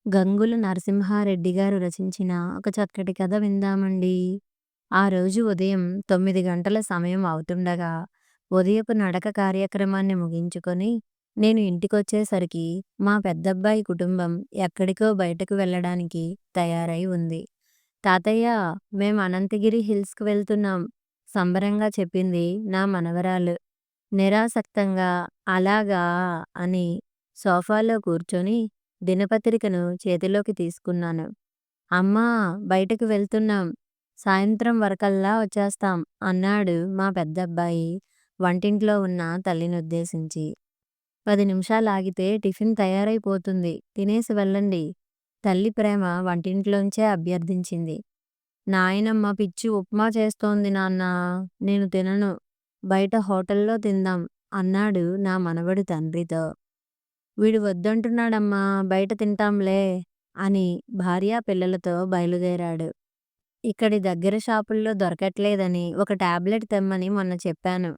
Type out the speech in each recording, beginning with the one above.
గంగుల నరసింహారెడ్డి గారు రచించిన ఒక చక్కటి కథ విందామండి. ఆ రోజు ఉదయం 9 గంటల సమయం అవుతుండగా, ఉదయపు నడక కార్యక్రమాన్ని ముగించుకొని, నేను ఇంటికొచ్చేసరికి మా పెద్దబ్బాయి కుటుంబం ఎక్కడికో బయటకు వెళ్ళడానికి తయారై ఉంది. తాతయ్య, మేం అనంతగిరి హిల్స్‌కి వెళ్తున్నాం సంబరంగా చెప్పింది నా మనవరాలు. నిరాసక్తంగా అలాగా అని సోఫాలో కూర్చొని దినపత్రికను చేతిలోకి తీసుకున్నాను. అమ్మా, బయటకు వెళ్తున్నాం. సాయంత్రం వరకల్లా వచ్చేస్తాం అన్నాడు మా పెద్దబ్బాయి వంటింట్లో ఉన్న తల్లినుద్దేశించి. 10 నిమిషాలాగితే టిఫిన్ తయారైపోతుంది. తినేసి వెళ్ళండి. తల్లి ప్రేమ వంటింట్లోంచే అభ్యర్థించింది. నాయనమ్మ పిచ్చి ఉప్మా చేస్తోంది నాన్నా. నేను తినను. బయట హోటల్లో తిందాం అన్నాడు నా మనవడు తండ్రితో. వీడు వద్దంటున్నాడమ్మా, బయట తింటాంలే అని భార్యా పిల్లలతో బయలుదేరాడు. ఇక్కడి దగ్గర షాపుల్లో దొరకట్లేదని ఒక టాబ్లెట్ తెమ్మని మొన్న చెప్పాను.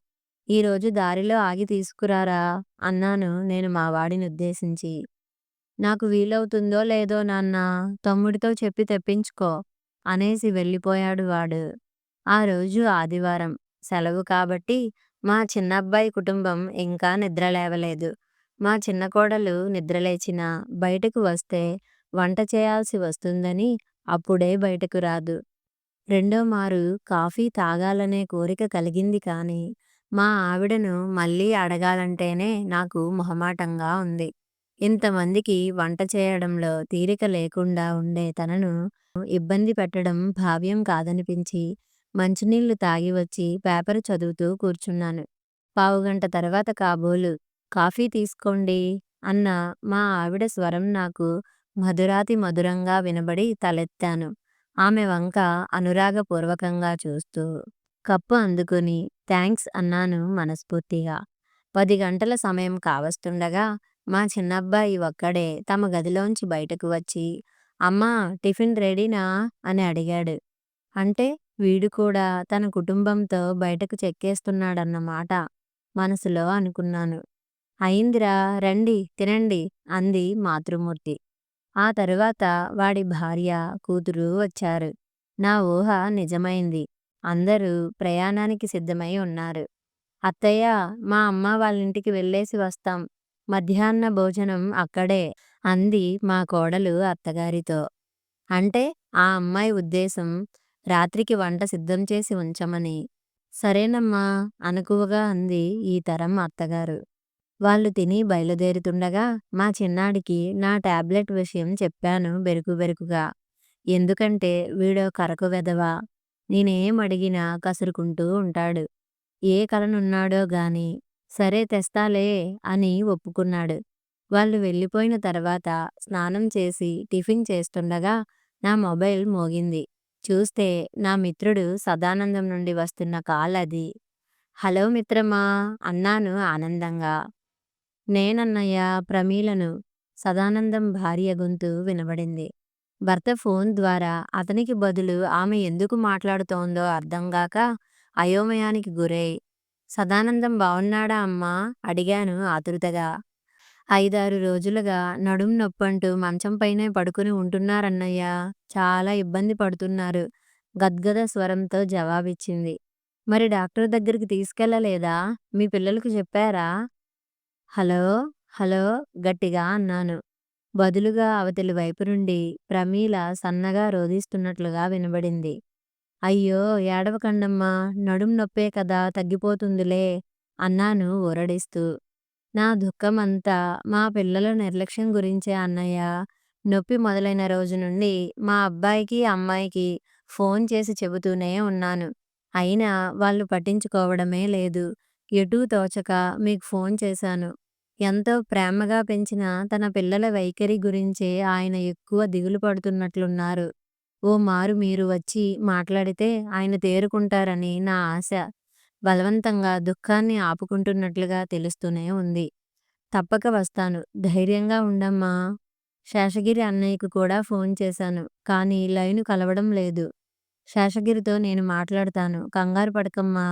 ఈరోజు దారిలో ఆగి తీసుకురారా అన్నాను నేను మా వాడినుద్దేశించి. నాకు వీలవుతుందో లేదో నాన్నా, తమ్ముడితో చెప్పి తెప్పించుకో అనేసి వెళ్ళిపోయాడు వాడు. ఆ రోజు ఆదివారం. సెలవు కాబట్టి మా చిన్నబ్బాయి కుటుంబం ఇంకా నిద్రలేవలేదు. మా చిన్న కోడలు నిద్రలేచినా బయటకు వస్తే వంట చేయాల్సి వస్తుందని అప్పుడే బయటకు రాదు. రెండో మారు కాఫీ తాగాలనే కోరిక కలిగింది కానీ, మా ఆవిడను మళ్ళీ అడగాలంటేనే నాకు మొహమాటంగా ఉంది. ఇంతమందికి వంట చేయడంలో తీరిక లేకుండా ఉండే తనను ఇబ్బంది పెట్టడం భావ్యం కాదనిపించి, మంచినీళ్లు తాగి వచ్చి పేపరు చదువుతూ కూర్చున్నాను. పావుగంట తర్వాత కాబోలు కాఫీ తీసుకోండి అన్న మా ఆవిడ స్వరం నాకు మధురాతి మధురంగా వినబడి తలెత్తాను. ఆమె వంక అనురాగపూర్వకంగా చూస్తూ కప్పు అందుకుని థాంక్స్ అన్నాను మనస్ఫూర్తిగా. 10 గంటల సమయం కావస్తుండగా మా చిన్నబ్బాయి ఒక్కడే తమ గదిలోంచి బయటకు వచ్చి, అమ్మా, టిఫిన్ రెడీనా అని అడిగాడు. అంటే వీడు కూడా తన కుటుంబంతో బయటకు చెక్కేస్తున్నాడన్నమాట మనసులో అనుకున్నాను. అయిందిరా, రండి తినండి అంది మాతృమూర్తి. ఆ తరువాత వాడి భార్య, కూతురు వచ్చారు. నా ఊహ నిజమైంది. అందరూ ప్రయాణానికి సిద్ధమై ఉన్నారు. అత్తయ్య, మా అమ్మ వాళ్ళింటికి వెళ్ళేసి వస్తాం. మధ్యాహ్న భోజనం అక్కడే అంది మా కోడలు అత్తగారితో. అంటే ఆ అమ్మాయి ఉద్దేశం రాత్రికి వంట సిద్ధం చేసి ఉంచమని. సరేనమ్మా అనకువగా అంది ఈ తరం అత్తగారు. వాళ్ళు తిని బయలుదేరుతుండగా మా చిన్నాడికి నా టాబ్లెట్ విషయం చెప్పాను బెరుకు బెరుకుగా. ఎందుకంటే వీడో కరకు వెధవ. నేనేం అడిగినా కసురుకుంటూ ఉంటాడు. ఏ కలనున్నాడో గాని. సరే తెస్తాలే అని ఒప్పుకున్నాడు. వాళ్ళు వెళ్ళిపోయిన తర్వాత స్నానం చేసి టిఫిన్ చేస్తుండగా నా మొబైల్ మోగింది. చూస్తే నా మిత్రుడు సదానందం నుండి వస్తున్న కాల్ అది. హలో మిత్రమా అన్నాను ఆనందంగా. నేనన్నయ్య, ప్రమీలను సదానందం భార్య గొంతు వినబడింది. భర్త ఫోన్ ద్వారా అతనికి బదులు ఆమె ఎందుకు మాట్లాడుతోందో అర్థంగాక అయోమయానికి గురై, సదానందం బావున్నాడా అమ్మా అడిగాను ఆతురతగా. 5, 6 రోజులుగా నడుం నొప్పంటూ మంచంపైనే పడుకుని ఉంటున్నారన్నయ్య. చాలా ఇబ్బంది పడుతున్నారు గద్గద స్వరంతో జవాబిచ్చింది. మరి డాక్టర్ దగ్గరికి తీసుకెళ్ళలేదా? మీ పిల్లలకు చెప్పారా? హలో, హలో గట్టిగా అన్నాను. బదులుగా అవతలి వైపు నుండి ప్రమీల సన్నగా రోదిస్తున్నట్లుగా వినబడింది. అయ్యో, ఏడవకండమ్మా, నడుం నొప్పే కదా, తగ్గిపోతుందిలే అన్నాను ఊరడిస్తూ. నా దుఃఖమంతా మా పిల్లల నిర్లక్ష్యం గురించే అన్నయ్య. నొప్పి మొదలైన రోజు నుండి మా అబ్బాయికి, అమ్మాయికి ఫోన్ చేసి చెబుతూనే ఉన్నాను. అయినా వాళ్ళు పట్టించుకోవడమే లేదు. ఎటూ తోచక మీకు ఫోన్ చేశాను. ఎంతో ప్రేమగా పెంచిన తన పిల్లల వైఖరి గురించే ఆయన ఎక్కువ దిగులు పడుతున్నట్లున్నారు. ఓ మారు మీరు వచ్చి మాట్లాడితే ఆయన తేరుకుంటారని నా ఆశ. బలవంతంగా దుఃఖాన్ని ఆపుకుంటున్నట్లుగా తెలుస్తూనే ఉంది. తప్పక వస్తాను. ధైర్యంగా ఉండమ్మా. శేషగిరి అన్నయ్యకు కూడా ఫోన్ చేశాను. కానీ లైను కలవడం లేదు. శేషగిరితో నేను మాట్లాడతాను. కంగారు పడకమ్మా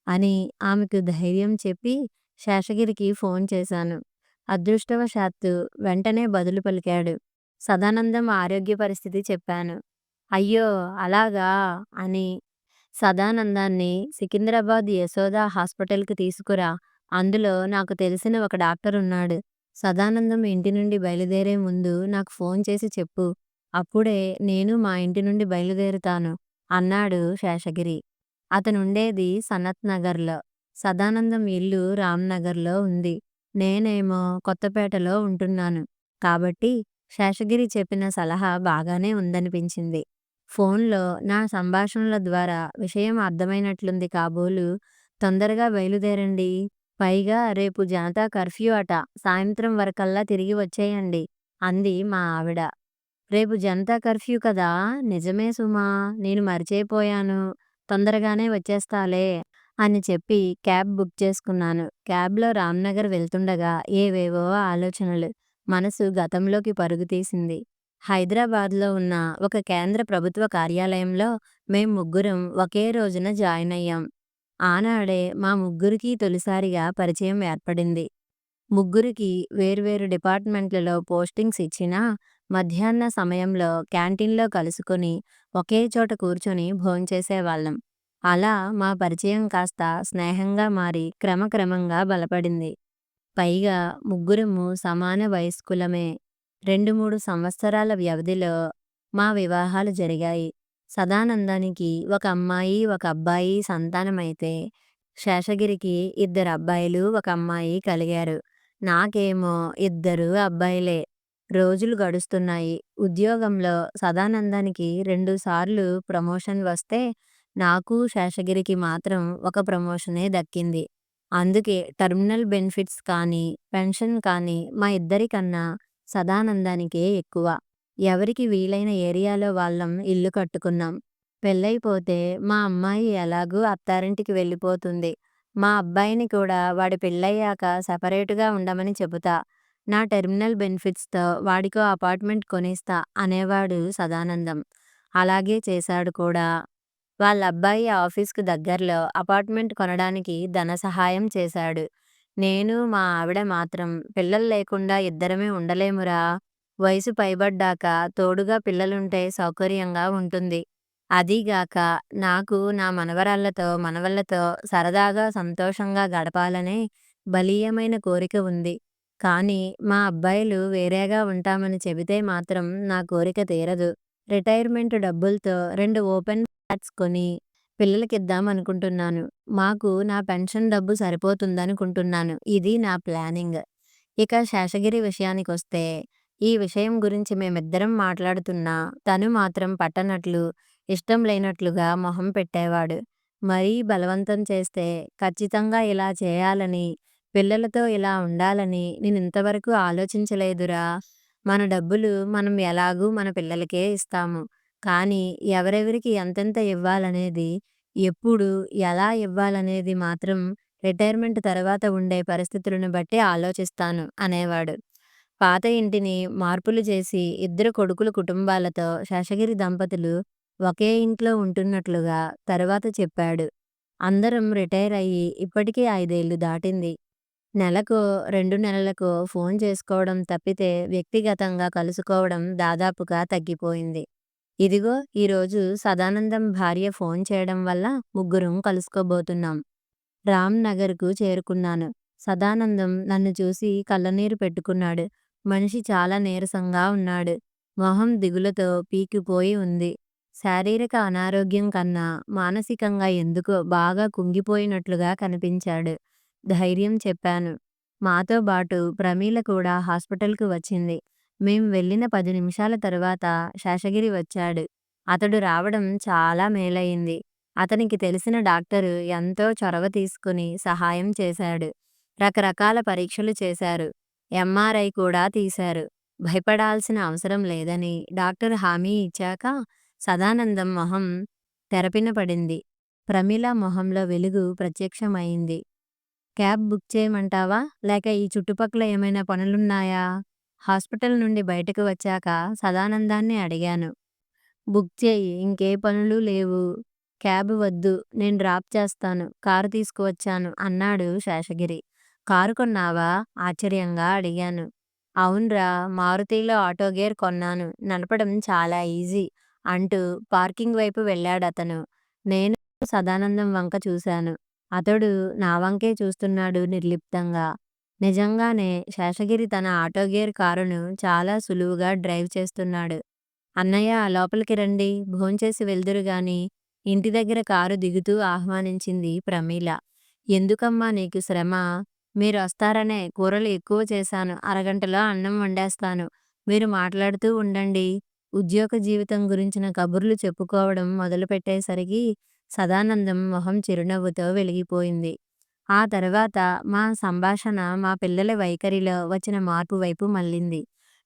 అని ఆమెకు ధైర్యం చెప్పి శేషగిరికి ఫోన్ చేశాను. అదృష్టవశాత్తు వెంటనే బదులు పలికాడు. సదానందం ఆరోగ్య పరిస్థితి చెప్పాను. "అయ్యో! అలాగా" అని సదానందాన్ని సికింద్రాబాద్ యశోద హాస్పిటల్‌కి తీసుకురా. అందులో నాకు తెలిసిన ఒక డాక్టరున్నాడు. సదానందం ఇంటి నుండి బయలుదేరే ముందు నాకు ఫోన్ చేసి చెప్పు. అప్పుడే నేను మా ఇంటి నుండి బయలుదేరుతాను అన్నాడు శేషగిరి. అతనుండేది సనత్ నగర్‌లో. సదానందం ఇల్లు రాంనగర్‌లో ఉంది. నేనేమో కొత్తపేటలో ఉంటున్నాను. కాబట్టి శేషగిరి చెప్పిన సలహా బాగానే ఉందనిపించింది. ఫోన్‌లో నా సంభాషణల ద్వారా విషయం అర్థమైనట్లుంది కాబోలు. తొందరగా బయలుదేరండి. పైగా రేపు జనతా కర్ఫ్యూ అట. సాయంత్రం వరకల్లా తిరిగి వచ్చేయండి అంది మా ఆవిడ. రేపు జనతా కర్ఫ్యూ కదా! నిజమే సుమా! నేను మర్చిపోయాను. తొందరగానే వచ్చేస్తాలే అని చెప్పి క్యాబ్ బుక్ చేసుకున్నాను. క్యాబ్‌లో రాంనగర్ వెళ్తుండగా ఏవేవో ఆలోచనలు. మనసు గతంలోకి పరుగు తీసింది. హైదరాబాద్‌లో ఉన్న ఒక కేంద్ర ప్రభుత్వ కార్యాలయంలో మేం ముగ్గురం ఒకే రోజున జాయిన్ అయ్యాం. ఆనాడే మా ముగ్గురికీ తొలిసారిగా పరిచయం ఏర్పడింది. ముగ్గురికి వేర్వేరు డిపార్ట్‌మెంట్‌లలో పోస్టింగ్స్ ఇచ్చినా, మధ్యాహ్న సమయంలో క్యాంటీన్‌లో కలుసుకొని, ఒకే చోట కూర్చొని భోంచేసేవాళ్ళం. అలా మా పరిచయం కాస్త స్నేహంగా మారి క్రమక్రమంగా బలపడింది. పైగా ముగ్గురము సమాన వయస్కులమే. 2, 3 సంవత్సరాల వ్యవధిలో మా వివాహాలు జరిగాయి. సదానందానికి ఒక అమ్మాయి, ఒక అబ్బాయి సంతానమైతే, శేషగిరికి 2 అబ్బాయిలు, ఒక అమ్మాయి కలిగారు. నాకేమో 2 అబ్బాయిలే. రోజులు గడుస్తున్నాయి. ఉద్యోగంలో సదానందానికి 2 సార్లు ప్రమోషన్ వస్తే, నాకు శేషగిరికి మాత్రం ఒక ప్రమోషనే దక్కింది. అందుకే టెర్మినల్ బెనిఫిట్స్ కానీ, పెన్షన్ కానీ మా ఇద్దరికన్నా సదానందానికే ఎక్కువ. ఎవరికి వీలైన ఏరియాలో వాళ్ళం ఇల్లు కట్టుకున్నాం. పెళ్ళైపోతే మా అమ్మాయి ఎలాగూ అత్తారింటికి వెళ్ళిపోతుంది. మా అబ్బాయిని కూడా వాడి పెళ్ళయ్యాక సెపరేట్‌గా ఉండమని చెబుతా. నా టెర్మినల్ బెనిఫిట్స్‌తో వాడికో అపార్ట్‌మెంట్ కొనిస్తా అనేవాడు సదానందం. అలాగే చేశాడు కూడా. వాళ్ళబ్బాయి ఆఫీస్‌కు దగ్గరలో అపార్ట్‌మెంట్ కొనడానికి ధన సహాయం చేశాడు. నేను, మా ఆవిడ మాత్రం పిల్లలు లేకుండా ఇద్దరమే ఉండలేమురా! వయసు పైబడ్డాక తోడుగా పిల్లలుంటే సౌకర్యంగా ఉంటుంది. అదీగాక నాకు నా మనవరాళ్ళతో, మనవళ్ళతో సరదాగా, సంతోషంగా గడపాలనే బలీయమైన కోరిక ఉంది. కానీ మా అబ్బాయిలు వేరేగా ఉంటామని చెబితే మాత్రం నా కోరిక తీరదు. రిటైర్మెంట్ డబ్బులతో 2 ఓపెన్ ఫ్లాట్స్ కొని పిల్లలకిద్దామనుకుంటున్నాను. మాకు నా పెన్షన్ డబ్బు సరిపోతుందనుకుంటున్నాను. ఇది నా ప్లానింగ్. ఇక శేషగిరి విషయానికొస్తే, ఈ విషయం గురించి మేమిద్దరం మాట్లాడుతున్నా, తను మాత్రం పట్టనట్లు, ఇష్టం లేనట్లుగా మొహం పెట్టేవాడు. మరీ బలవంతం చేస్తే, ఖచ్చితంగా ఇలా చేయాలని, పిల్లలతో ఇలా ఉండాలని నేనింతవరకు ఆలోచించలేదురా! మన డబ్బులు మనం ఎలాగూ మన పిల్లలకే ఇస్తాము. కానీ ఎవరెవరికి ఎంతెంత ఇవ్వాలనేది, ఎప్పుడు, ఎలా ఇవ్వాలనేది మాత్రం రిటైర్మెంట్ తర్వాత ఉండే పరిస్థితులను బట్టి ఆలోచిస్తాను అనేవాడు. పాత ఇంటిని మార్పులు చేసి 2 కొడుకుల కుటుంబాలతో శేషగిరి దంపతులు ఒకే ఇంట్లో ఉంటున్నట్లుగా తరువాత చెప్పాడు. అందరం రిటైర్ అయ్యి ఇప్పటికే 5 ఏళ్లు దాటింది. నెలకో, 2 నెలలకో ఫోన్ చేసుకోవడం తప్పితే వ్యక్తిగతంగా కలుసుకోవడం దాదాపుగా తగ్గిపోయింది. ఇదిగో ఈరోజు సదానందం భార్య ఫోన్ చేయడం వల్ల ముగ్గురం కలుసుకోబోతున్నాం. రామ్ నగర్‌కు చేరుకున్నాను. సదానందం నన్ను చూసి కళ్ళనీరు పెట్టుకున్నాడు. మనిషి చాలా నీరసంగా ఉన్నాడు. మొహం దిగులుతో పీకిపోయి ఉంది. శారీరక అనారోగ్యం కన్నా మానసికంగా ఎందుకో బాగా కుంగిపోయినట్లుగా కనిపించాడు. ధైర్యం చెప్పాను. మాతో బాటు ప్రమీల కూడా హాస్పిటల్‌కు వచ్చింది. మేం వెళ్ళిన 10 నిమిషాల తరువాత శేషగిరి వచ్చాడు. అతడు రావడం చాలా మేలయింది. అతనికి తెలిసిన డాక్టరు ఎంతో చొరవ తీసుకుని సహాయం చేశాడు. రకరకాల పరీక్షలు చేశారు. ఎంఆర్ఐ కూడా తీశారు. భయపడాల్సిన అవసరం లేదని డాక్టర్ హామీ ఇచ్చాక సదానందం మొహం తెరపిన పడింది. ప్రమీల మొహంలో వెలుగు ప్రత్యక్షమయింది. క్యాబ్ బుక్ చేయమంటావా? లేక ఈ చుట్టుపక్కల ఏమైనా పనులున్నాయా? హాస్పిటల్ నుండి బయటకు వచ్చాక సదానందాన్ని అడిగాను. బుక్ చెయ్యి. ఇంకే పనులు లేవు. క్యాబ్ వద్దు. నేను డ్రాప్ చేస్తాను. కారు తీసుకువచ్చాను అన్నాడు శేషగిరి. కారు కొన్నావా? ఆశ్చర్యంగా అడిగాను. అవునురా! మారుతిలో ఆటో గేర్ కొన్నాను. నడపడం చాలా ఈజీ అంటూ పార్కింగ్ వైపు వెళ్ళాడతను. నేను సదానందం వంక చూశాను. అతడు నా వంకే చూస్తున్నాడు నిర్లిప్తంగా. నిజంగానే శేషగిరి తన ఆటో గేర్ కారును చాలా సులువుగా డ్రైవ్ చేస్తున్నాడు. అన్నయ్య లోపలికి రండి. భోంచేసి వెళ్దురు గాని ఇంటి దగ్గర కారు దిగుతూ ఆహ్వానించింది ప్రమీల. ఎందుకమ్మా నీకు శ్రమ? మీరొస్తారనే కూరలు ఎక్కువ చేశాను. అరగంటలో అన్నం వండేస్తాను. మీరు మాట్లాడుతూ ఉండండి. ఉద్యోగ జీవితం గురించిన కబుర్లు చెప్పుకోవడం మొదలుపెట్టేసరికి సదానందం మొహం చిరునవ్వుతో వెలిగిపోయింది. ఆ తర్వాత మా సంభాషణ మా పిల్లల వైఖరిలో వచ్చిన మార్పు వైపు మళ్ళింది.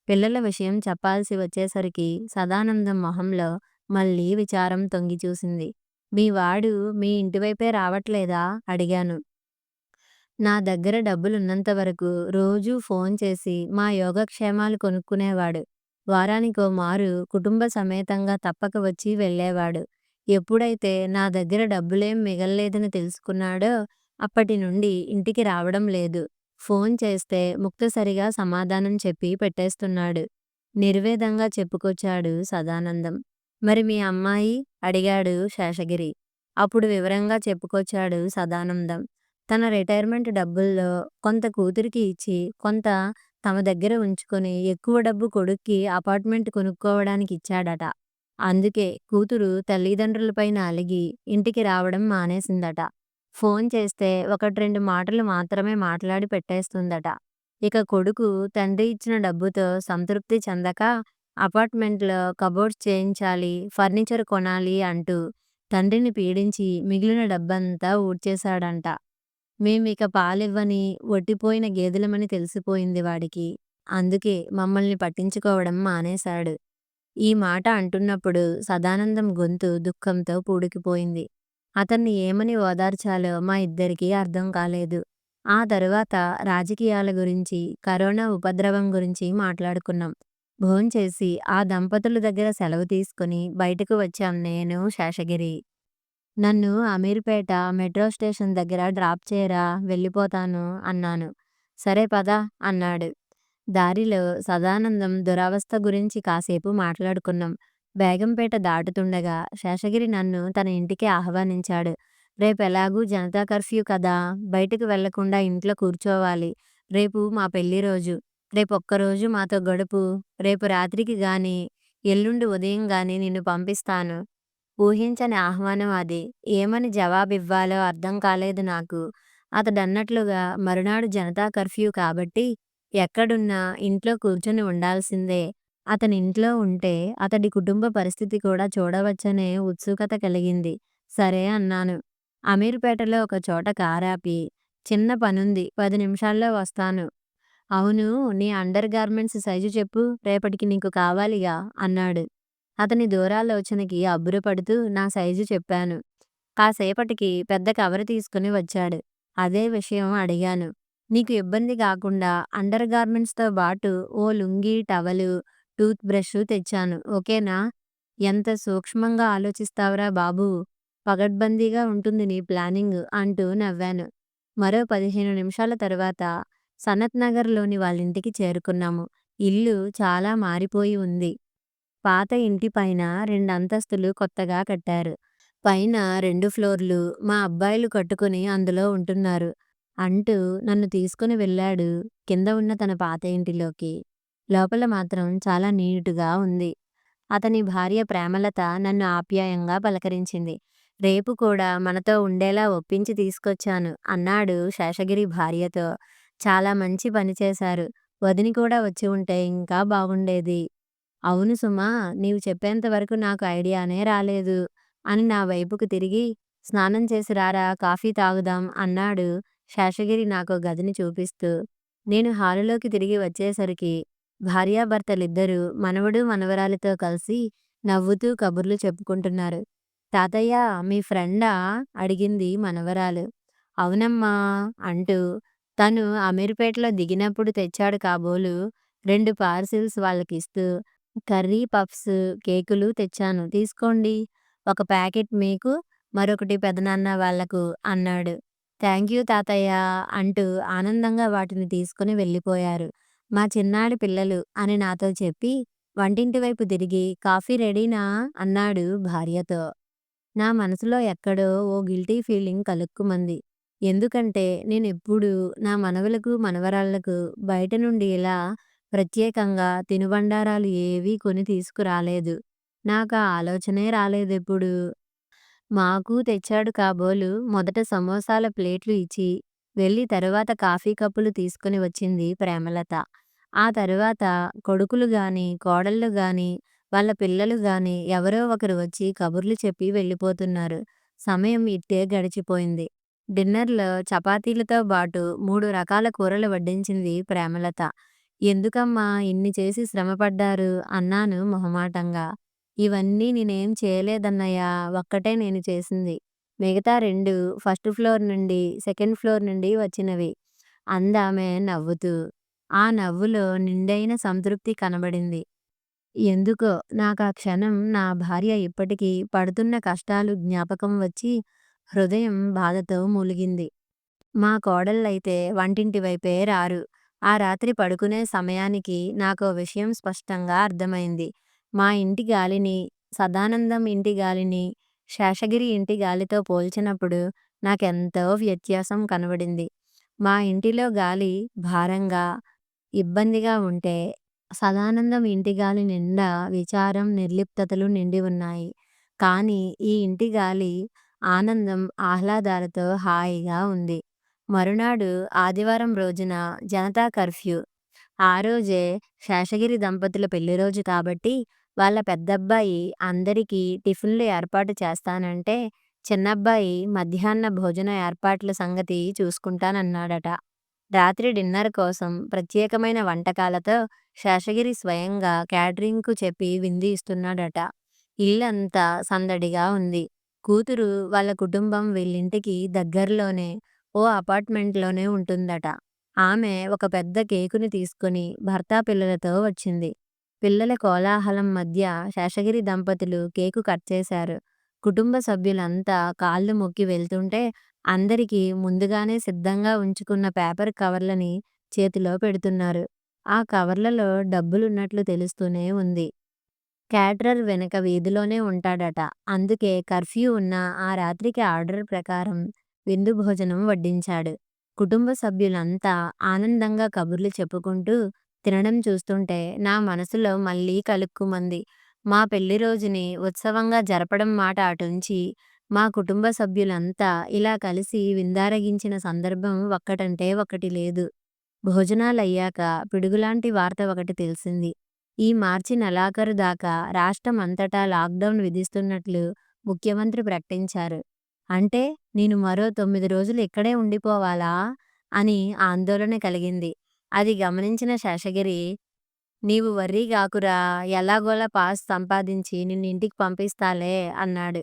పిల్లల విషయం చెప్పాల్సి వచ్చేసరికి సదానందం మొహంలో మళ్ళీ విచారం తొంగిచూసింది. మీ వాడు మీ ఇంటివైపే రావట్లేదా? అడిగాను. నా దగ్గర డబ్బులున్నంత వరకు రోజూ ఫోన్ చేసి మా యోగక్షేమాలు కొనుక్కునేవాడు. వారానికో మారు కుటుంబ సమేతంగా తప్పక వచ్చి వెళ్ళేవాడు. ఎప్పుడైతే నా దగ్గర డబ్బులేం మిగల్లేదని తెలుసుకున్నాడో అప్పటి నుండి ఇంటికి రావడం లేదు. ఫోన్ చేస్తే ముక్తసరిగా సమాధానం చెప్పి పెట్టేస్తున్నాడు. నిర్వేదంగా చెప్పుకొచ్చాడు సదానందం. మరి మీ అమ్మాయి? అడిగాడు శేషగిరి. అప్పుడు వివరంగా చెప్పుకొచ్చాడు సదానందం. తన రిటైర్మెంట్ డబ్బుల్లో కొంత కూతురికి ఇచ్చి, కొంత తమ దగ్గర ఉంచుకొని, ఎక్కువ డబ్బు కొడుక్కి అపార్ట్మెంట్ కొనుక్కోవడానికి ఇచ్చాడట. అందుకే కూతురు తల్లిదండ్రులపైన అలిగి ఇంటికి రావడం మానేసిందట. ఫోన్ చేస్తే 1, 2 మాటలు మాత్రమే మాట్లాడి పెట్టేస్తుందట. ఇక కొడుకు తండ్రి ఇచ్చిన డబ్బుతో సంతృప్తి చెందక అపార్ట్మెంట్‌లో కబోర్డ్స్ చేయించాలి, ఫర్నిచర్ కొనాలి అంటూ తండ్రిని పీడించి మిగిలిన డబ్బంతా ఊడ్చేశాడంట. మేమిక పాలివ్వని, ఒట్టిపోయిన గేదెలమని తెలిసిపోయింది వాడికి. అందుకే మమ్మల్ని పట్టించుకోవడం మానేశాడు. ఈ మాట అంటున్నప్పుడు సదానందం గొంతు దుఃఖంతో పూడుకుపోయింది. అతన్ని ఏమని ఓదార్చాలో మా ఇద్దరికీ అర్థం కాలేదు. ఆ తరువాత రాజకీయాల గురించి, కరోనా ఉపద్రవం గురించి మాట్లాడుకున్నాం. భోంచేసి ఆ దంపతుల దగ్గర సెలవు తీసుకొని బయటకు వచ్చాం నేను, శేషగిరి. నన్ను అమీర్‌పేట మెట్రో స్టేషన్ దగ్గర డ్రాప్ చేయరా వెళ్ళిపోతాను అన్నాను. సరే పద అన్నాడు. దారిలో సదానందం దురవస్థ గురించి కాసేపు మాట్లాడుకున్నాం. బేగంపేట దాటుతుండగా శేషగిరి నన్ను తన ఇంటికి ఆహ్వానించాడు. రేపెలాగూ జనతా కర్ఫ్యూ కదా! బయటకు వెళ్ళకుండా ఇంట్లో కూర్చోవాలి. రేపు మా పెళ్లి రోజు. రేపొక్కరోజు మాతో గడుపు. రేపు రాత్రికి గానీ, ఎల్లుండి ఉదయం గానీ నిన్ను పంపిస్తాను. ఊహించని ఆహ్వానం అది. ఏమని జవాబివ్వాలో అర్థం కాలేదు నాకు. అతడన్నట్లుగా మరునాడు జనతా కర్ఫ్యూ కాబట్టి ఎక్కడున్నా ఇంట్లో కూర్చొని ఉండాల్సిందే. అతనింట్లో ఉంటే అతడి కుటుంబ పరిస్థితి కూడా చూడవచ్చనే ఉత్సుకత కలిగింది. సరే అన్నాను. అమీర్‌పేటలో ఒక చోట కారాపి, చిన్న పనుంది 10 నిమిషాల్లో వస్తాను. అవును. నీ అండర్ గార్మెంట్స్ సైజు చెప్పు. రేపటికి నీకు కావాలిగా అన్నాడు. అతని దూరాలోచనకి అబ్బురపడుతూ నా సైజు చెప్పాను. కాసేపటికి పెద్ద కవరు తీసుకుని వచ్చాడు. అదే విషయం అడిగాను. నీకు ఇబ్బంది గాకుండా అండర్ గార్మెంట్స్‌తో బాటు ఓ లుంగీ, టవలు, టూత్ బ్రషు తెచ్చాను. ఓకేనా? ఎంత సూక్ష్మంగా ఆలోచిస్తావురా బాబూ! పగడ్బందీగా ఉంటుంది నీ ప్లానింగు అంటూ నవ్వాను. మరో 15 నిమిషాల తరువాత సనత్ నగర్‌లోని వాళ్ళింటికి చేరుకున్నాము. ఇల్లు చాలా మారిపోయి ఉంది. పాత ఇంటి పైన 2 అంతస్తులు కొత్తగా కట్టారు. పైన 2 ఫ్లోర్‌లు మా అబ్బాయిలు కట్టుకొని అందులో ఉంటున్నారు. అంటూ నన్ను తీసుకొని వెళ్ళాడు కింద ఉన్న తన పాత ఇంటిలోకి. లోపల మాత్రం చాలా నీటుగా ఉంది. అతని భార్య ప్రేమలత నన్ను ఆప్యాయంగా పలకరించింది. రేపు కూడా మనతో ఉండేలా ఒప్పించి తీసుకొచ్చాను అన్నాడు శేషగిరి భార్యతో. చాలా మంచి పని చేశారు. వదిన కూడా వచ్చి ఉంటే ఇంకా బాగుండేది. అవును సుమా! నీవు చెప్పేంత వరకు నాకు ఐడియానే రాలేదు అని నా వైపుకు తిరిగి, స్నానం చేసి రారా కాఫీ తాగుదాం అన్నాడు శేషగిరి నాకో గదిని చూపిస్తూ. నేను హాలులోకి తిరిగి వచ్చేసరికి భార్యాభర్తలిద్దరూ మనవడు, మనవరాలితో కలిసి నవ్వుతూ కబుర్లు చెప్పుకుంటున్నారు. తాతయ్య మీ ఫ్రెండా? అడిగింది మనవరాలు. అవునమ్మా! అంటూ తను అమీర్‌పేటలో దిగినప్పుడు తెచ్చాడు కాబోలు 2 పార్సిల్స్ వాళ్ళకిస్తూ కర్రీ పఫ్స్, కేకులు తెచ్చాను తీసుకోండి. ఒక ప్యాకెట్ మీకు, మరొకటి పెదనాన్న వాళ్ళకు అన్నాడు. థాంక్యూ తాతయ్య అంటూ ఆనందంగా వాటిని తీసుకొని వెళ్ళిపోయారు. మా చిన్నాడి పిల్లలు అని నాతో చెప్పి వంటింటి వైపు తిరిగి కాఫీ రెడీనా అన్నాడు భార్యతో. నా మనసులో ఎక్కడో ఓ గిల్టీ ఫీలింగ్ కలుక్కుమంది. ఎందుకంటే నేనెప్పుడూ నా మనవలకు, మనవరాళ్లకు బయట నుండి ఇలా ప్రత్యేకంగా తినుబండారాలు ఏవీ కొని తీసుకురాలేదు. నాకా ఆలోచనే రాలేదెప్పుడూ. మాకు తెచ్చాడు కాబోలు మొదట సమోసాల ప్లేట్లు ఇచ్చి, వెళ్ళి తరువాత కాఫీ కప్పులు తీసుకుని వచ్చింది ప్రేమలత. ఆ తరువాత కొడుకులు గాని, కోడళ్ళు గాని, వాళ్ళ పిల్లలు గాని ఎవరో ఒకరు వచ్చి కబుర్లు చెప్పి వెళ్ళిపోతున్నారు. సమయం ఇట్టే గడిచిపోయింది. డిన్నర్‌లో చపాతీలతో బాటు 3 రకాల కూరలు వడ్డించింది ప్రేమలత. "ఎందుకమ్మా ఇన్ని చేసి శ్రమపడ్డారు?" అన్నాను మొహమాటంగా. "ఇవన్నీ నేనేం చేయలేదన్నయ్య. ఒక్కటే నేను చేసింది. మిగతా 2 ఫస్ట్ ఫ్లోర్ నుండి, సెకండ్ ఫ్లోర్ నుండి వచ్చినవి" అందామె నవ్వుతూ. ఆ నవ్వులో నిండైన సంతృప్తి కనబడింది. ఎందుకో నాకా క్షణం నా భార్య ఇప్పటికీ పడుతున్న కష్టాలు జ్ఞాపకం వచ్చి హృదయం బాధతో మూలిగింది. మా కోడళ్ళైతే వంటింటి వైపే రారు. ఆ రాత్రి పడుకునే సమయానికి నాకో విషయం స్పష్టంగా అర్థమైంది. మా ఇంటి గాలిని, సదానందం ఇంటి గాలిని, శేషగిరి ఇంటి గాలితో పోల్చినప్పుడు నాకెంతో వ్యత్యాసం కనబడింది. మా ఇంటిలో గాలి భారంగా, ఇబ్బందిగా ఉంటే, సదానందం ఇంటి గాలి నిండా విచారం, నిర్లిప్తతలు నిండి ఉన్నాయి. కానీ ఈ ఇంటి గాలి ఆనందం, ఆహ్లాదాలతో హాయిగా ఉంది. మరునాడు ఆదివారం రోజున జనతా కర్ఫ్యూ. ఆ రోజే శేషగిరి దంపతుల పెళ్లిరోజు కాబట్టి వాళ్ళ పెద్దబ్బాయి అందరికీ టిఫిన్‌లు ఏర్పాటు చేస్తానంటే, చిన్నబ్బాయి మధ్యాహ్న భోజన ఏర్పాట్ల సంగతి చూసుకుంటానన్నాడట. రాత్రి డిన్నర్ కోసం ప్రత్యేకమైన వంటకాలతో శేషగిరి స్వయంగా క్యాటరింగ్‌కు చెప్పి విందు ఇస్తున్నాడట. ఇల్లంతా సందడిగా ఉంది. కూతురు వాళ్ళ కుటుంబం వీళ్ళింటికి దగ్గరలోనే ఓ అపార్ట్మెంట్‌లోనే ఉంటుందట. ఆమె ఒక పెద్ద కేకుని తీసుకొని భర్త, పిల్లలతో వచ్చింది. పిల్లల కోలాహలం మధ్య శేషగిరి దంపతులు కేకు కట్ చేశారు. కుటుంబ సభ్యులంతా కాళ్ళు మొక్కి వెళ్తుంటే అందరికీ ముందుగానే సిద్ధంగా ఉంచుకున్న పేపర్ కవర్లని చేతిలో పెడుతున్నారు. ఆ కవర్లలో డబ్బులున్నట్లు తెలుస్తూనే ఉంది. క్యాటరర్ వెనక వీధిలోనే ఉంటాడట. అందుకే కర్ఫ్యూ ఉన్న ఆ రాత్రికి ఆర్డర్ ప్రకారం విందు భోజనం వడ్డించాడు. కుటుంబ సభ్యులంతా ఆనందంగా కబుర్లు చెప్పుకుంటూ తినడం చూస్తుంటే నా మనసులో మళ్ళీ కలుక్కుమంది. మా పెళ్లి రోజుని ఉత్సవంగా జరపడం మాట అటుంచి, మా కుటుంబ సభ్యులంతా ఇలా కలిసి విందారగించిన సందర్భం ఒక్కటంటే ఒక్కటి లేదు. భోజనాలయ్యాక పిడుగులాంటి వార్త ఒకటి తెలిసింది. ఈ మార్చి నెలాఖరు దాకా రాష్ట్రం అంతటా లాక్‌డౌన్ విధిస్తున్నట్లు ముఖ్యమంత్రి ప్రకటించారు. అంటే నేను మరో 9 రోజులు ఇక్కడే ఉండిపోవాలా? అని ఆందోళన కలిగింది. అది గమనించిన శేషగిరి, "నీవు వర్రీ గాకురా! ఎలాగోలా పాస్ సంపాదించి నిన్ను ఇంటికి పంపిస్తాలే" అన్నాడు.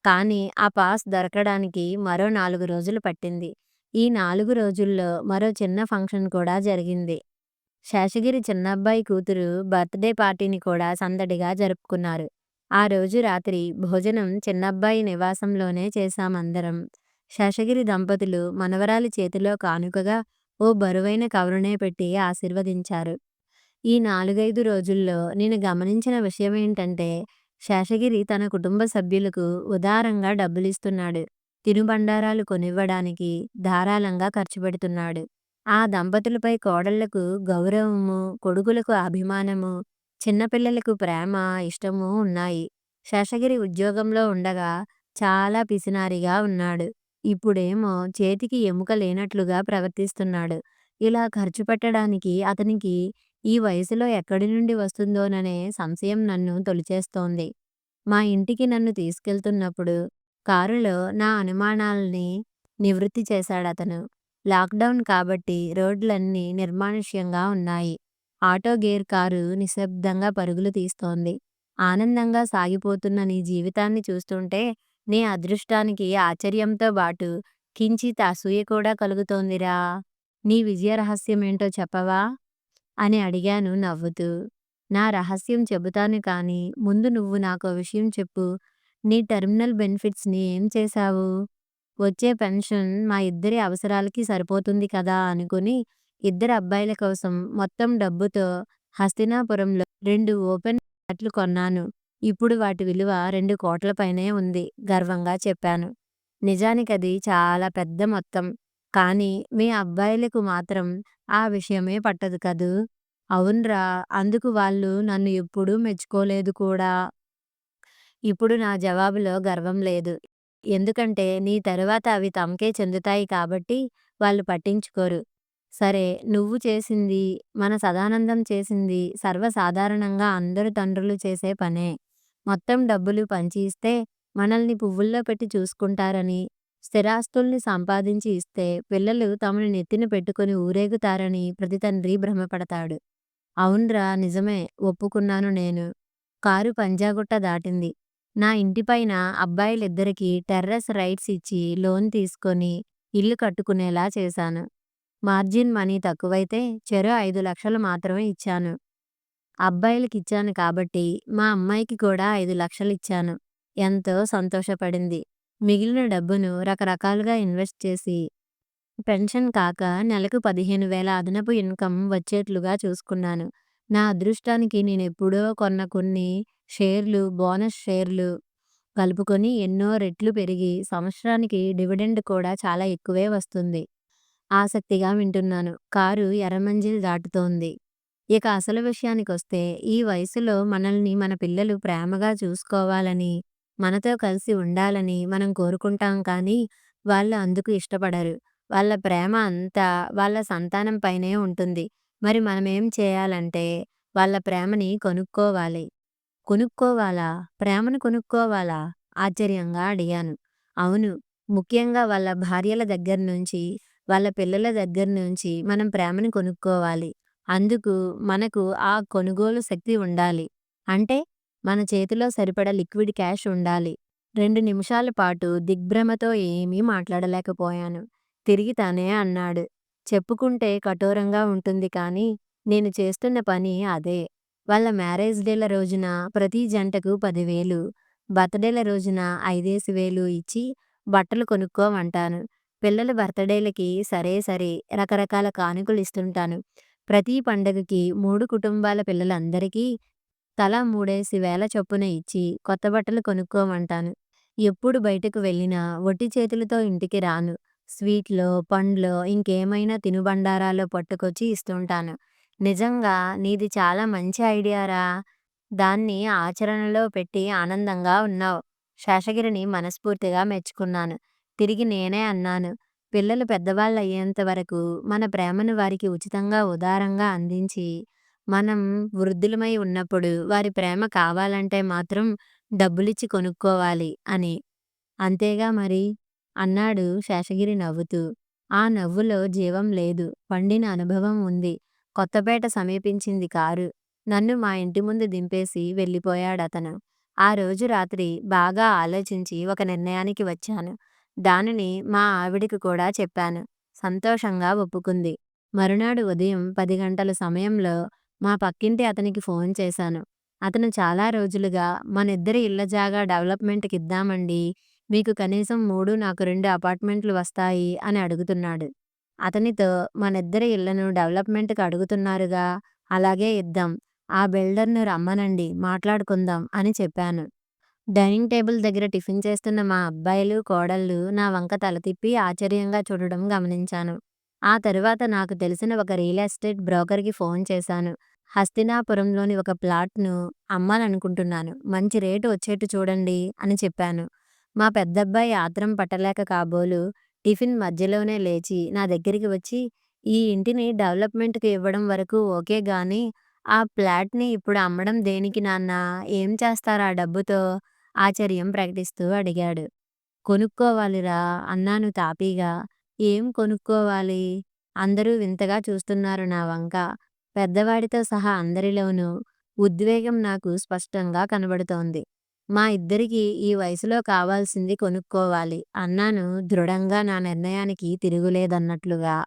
కానీ ఆ పాస్ దొరకడానికి మరో 4 రోజులు పట్టింది. ఈ 4 రోజుల్లో మరో చిన్న ఫంక్షన్ కూడా జరిగింది. శేషగిరి చిన్నబ్బాయి కూతురు బర్త్‌డే పార్టీని కూడా సందడిగా జరుపుకున్నారు. ఆ రోజు రాత్రి భోజనం చిన్నబ్బాయి నివాసంలోనే చేశామందరం. శేషగిరి దంపతులు మనవరాలి చేతిలో కానుకగా ఓ బరువైన కవరునే పెట్టి ఆశీర్వదించారు. ఈ 4, 5 రోజుల్లో నేను గమనించిన విషయమేంటంటే, శేషగిరి తన కుటుంబ సభ్యులకు ఉదారంగా డబ్బులిస్తున్నాడు. తినుబండారాలు కొనివ్వడానికి ధారాళంగా ఖర్చు పెడుతున్నాడు. ఆ దంపతులపై కోడళ్లకు గౌరవము, కొడుకులకు అభిమానము, చిన్నపిల్లలకు ప్రేమ, ఇష్టము ఉన్నాయి. శేషగిరి ఉద్యోగంలో ఉండగా చాలా పిసినారిగా ఉన్నాడు. ఇప్పుడేమో చేతికి ఎముక లేనట్లుగా ప్రవర్తిస్తున్నాడు. ఇలా ఖర్చు పెట్టడానికి అతనికి ఈ వయసులో ఎక్కడి నుండి వస్తుందోననే సంశయం నన్ను తొలిచేస్తోంది. మా ఇంటికి నన్ను తీసుకెళ్తున్నప్పుడు కారులో నా అనుమానాల్ని నివృత్తి చేశాడతను. లాక్‌డౌన్ కాబట్టి రోడ్లన్నీ నిర్మానుష్యంగా ఉన్నాయి. ఆటో గేర్ కారు నిశ్శబ్దంగా పరుగులు తీస్తోంది. ఆనందంగా సాగిపోతున్న నీ జీవితాన్ని చూస్తుంటే నీ అదృష్టానికి ఆశ్చర్యంతో బాటు కించిత్ అసూయ కూడా కలుగుతోందిరా! నీ విజయ రహస్యమేంటో చెప్పవా? అని అడిగాను నవ్వుతూ. నా రహస్యం చెబుతాను కానీ, ముందు నువ్వు నాకో విషయం చెప్పు. నీ టెర్మినల్ బెనిఫిట్స్‌ని ఏం చేశావు? వచ్చే పెన్షన్ మా ఇద్దరి అవసరాలకి సరిపోతుంది కదా అనుకుని ఇద్దరు అబ్బాయిల కోసం మొత్తం డబ్బుతో హస్తినాపురంలో 2 ఓపెన్ ఫ్లాట్లు కొన్నాను. ఇప్పుడు వాటి విలువ 2,00,00,000 పైనే ఉంది గర్వంగా చెప్పాను. నిజానికది చాలా పెద్ద మొత్తం. కానీ మీ అబ్బాయిలకు మాత్రం ఆ విషయమే పట్టదు కదూ! అవున్రా! అందుకు వాళ్ళు నన్ను ఎప్పుడూ మెచ్చుకోలేదు కూడా. ఇప్పుడు నా జవాబులో గర్వం లేదు. ఎందుకంటే నీ తరువాత అవి తమకే చెందుతాయి కాబట్టి వాళ్ళు పట్టించుకోరు. సరే నువ్వు చేసింది, మన సదానందం చేసింది సర్వసాధారణంగా అందరు తండ్రులు చేసే పనే. మొత్తం డబ్బులు పంచి ఇస్తే మనల్ని పువ్వుల్లో పెట్టి చూసుకుంటారని, స్థిరాస్తుల్ని సంపాదించి ఇస్తే పిల్లలు తమని నెత్తిన పెట్టుకొని ఊరేగుతారని ప్రతి తండ్రి భ్రమపడతాడు. అవున్రా నిజమే ఒప్పుకున్నాను నేను. కారు పంజాగుట్ట దాటింది. నా ఇంటిపైన అబ్బాయిలిద్దరికీ టెర్రస్ రైట్స్ ఇచ్చి లోన్ తీసుకొని ఇల్లు కట్టుకునేలా చేశాను. మార్జిన్ మనీ తక్కువైతే చెరో 5,00,000 మాత్రమే ఇచ్చాను. అబ్బాయిలకిచ్చాను కాబట్టి మా అమ్మాయికి కూడా 5,00,000 ఇచ్చాను. ఎంతో సంతోషపడింది. మిగిలిన డబ్బును రకరకాలుగా ఇన్వెస్ట్ చేసి పెన్షన్ కాక నెలకు 15,000 అదనపు ఇన్‌కమ్ వచ్చేట్లుగా చూసుకున్నాను. నా అదృష్టానికి నేనెప్పుడో కొన్న కొన్ని షేర్లు, బోనస్ షేర్లు కలుపుకొని ఎన్నో రెట్లు పెరిగి సంవత్సరానికి డివిడెండ్ కూడా చాలా ఎక్కువే వస్తుంది. ఆసక్తిగా వింటున్నాను. కారు ఎర్రమంజిల్ దాటుతోంది. ఇక అసలు విషయానికొస్తే ఈ వయసులో మనల్ని మన పిల్లలు ప్రేమగా చూసుకోవాలని, మనతో కలిసి ఉండాలని మనం కోరుకుంటాం కానీ, వాళ్ళు అందుకు ఇష్టపడరు. వాళ్ళ ప్రేమ అంతా వాళ్ళ సంతానం పైనే ఉంటుంది. మరి మనమేం చేయాలంటే, వాళ్ళ ప్రేమని కొనుక్కోవాలి. కొనుక్కోవాలా? ప్రేమను కొనుక్కోవాలా? ఆశ్చర్యంగా అడిగాను. అవును. ముఖ్యంగా వాళ్ళ భార్యల దగ్గర్నుంచి, వాళ్ళ పిల్లల దగ్గర్నుంచి మనం ప్రేమని కొనుక్కోవాలి. అందుకు మనకు ఆ కొనుగోలు శక్తి ఉండాలి. అంటే మన చేతిలో సరిపడా లిక్విడ్ క్యాష్ ఉండాలి. 2 నిమిషాల పాటు దిగ్భ్రమతో ఏమీ మాట్లాడలేకపోయాను. తిరిగి తనే అన్నాడు. చెప్పుకుంటే కఠోరంగా ఉంటుంది కానీ, నేను చేస్తున్న పని అదే. వాళ్ళ మ్యారేజ్ డేల రోజున ప్రతి జంటకు 10,000, బర్త్‌డేల రోజున 5,000 ఇచ్చి బట్టలు కొనుక్కోమంటాను. పిల్లల బర్త్‌డేలకి సరే రకరకాల కానుకలిస్తుంటాను. ప్రతి పండగకి 3 కుటుంబాల పిల్లలందరికీ తలా 3,000 చొప్పున ఇచ్చి కొత్త బట్టలు కొనుక్కోమంటాను. ఎప్పుడు బయటకు వెళ్ళినా ఒట్టి చేతులతో ఇంటికి రాను. స్వీట్లో, పండ్లో, ఇంకేమైనా తినుబండారాలో పట్టుకొచ్చి ఇస్తుంటాను. నిజంగా నీది చాలా మంచి ఐడియారా! దాన్ని ఆచరణలో పెట్టి ఆనందంగా ఉన్నావ్. శేషగిరిని మనస్ఫూర్తిగా మెచ్చుకున్నాను. తిరిగి నేనే అన్నాను. పిల్లలు పెద్దవాళ్ళయ్యేంత వరకు మన ప్రేమను వారికి ఉచితంగా, ఉదారంగా అందించి, మనం వృద్ధులమై ఉన్నప్పుడు వారి ప్రేమ కావాలంటే మాత్రం డబ్బులిచ్చి కొనుక్కోవాలి అని. అంతేగా మరి! అన్నాడు శేషగిరి నవ్వుతూ. ఆ నవ్వులో జీవం లేదు. పండిన అనుభవం ఉంది. కొత్తపేట సమీపించింది కారు. నన్ను మా ఇంటి ముందు దింపేసి వెళ్ళిపోయాడతను. ఆ రోజు రాత్రి బాగా ఆలోచించి ఒక నిర్ణయానికి వచ్చాను. దానిని మా ఆవిడకి కూడా చెప్పాను. సంతోషంగా ఒప్పుకుంది. మరునాడు ఉదయం 10 గంటల సమయంలో మా పక్కింటి అతనికి ఫోన్ చేశాను. అతను చాలా రోజులుగా మనిద్దరి ఇళ్ల జాగా డెవలప్‌మెంట్‌కిద్దామండీ. మీకు కనీసం 3, నాకు 2 అపార్ట్‌మెంట్లు వస్తాయి అని అడుగుతున్నాడు. అతనితో మనిద్దరి ఇళ్లను డెవలప్‌మెంట్‌కి అడుగుతున్నారుగా, అలాగే ఇద్దాం. ఆ బిల్డర్‌ను రమ్మనండి మాట్లాడుకుందాం అని చెప్పాను. డైనింగ్ టేబుల్ దగ్గర టిఫిన్ చేస్తున్న మా అబ్బాయిలు, కోడళ్ళు నా వంక తల తిప్పి ఆశ్చర్యంగా చూడడం గమనించాను. ఆ తరువాత నాకు తెలిసిన ఒక రియల్ ఎస్టేట్ బ్రోకర్‌కి ఫోన్ చేశాను. హస్తినాపురంలోని ఒక ప్లాట్‌ను అమ్మాలనుకుంటున్నాను. మంచి రేటు వచ్చేట్టు చూడండి అని చెప్పాను. మా పెద్దబ్బాయి ఆత్రం పట్టలేక కాబోలు టిఫిన్ మధ్యలోనే లేచి నా దగ్గరికి వచ్చి, "ఈ ఇంటిని డెవలప్‌మెంట్‌కి ఇవ్వడం వరకు ఓకే గానీ, ఆ ఫ్లాట్‌ని ఇప్పుడు అమ్మడం దేనికి నాన్నా? ఏం చేస్తారు ఆ డబ్బుతో?" ఆశ్చర్యం ప్రకటిస్తూ అడిగాడు. "కొనుక్కోవాలిరా" అన్నాను తాపీగా. "ఏం కొనుక్కోవాలి?" అందరూ వింతగా చూస్తున్నారు నా వంక. పెద్దవాడితో సహా అందరిలోనూ ఉద్వేగం నాకు స్పష్టంగా కనబడుతోంది. "మా ఇద్దరికీ ఈ వయసులో కావాల్సింది కొనుక్కోవాలి" అన్నాను దృఢంగా, నా నిర్ణయానికి తిరుగులేదన్నట్లుగా.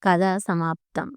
కథ సమాప్తం.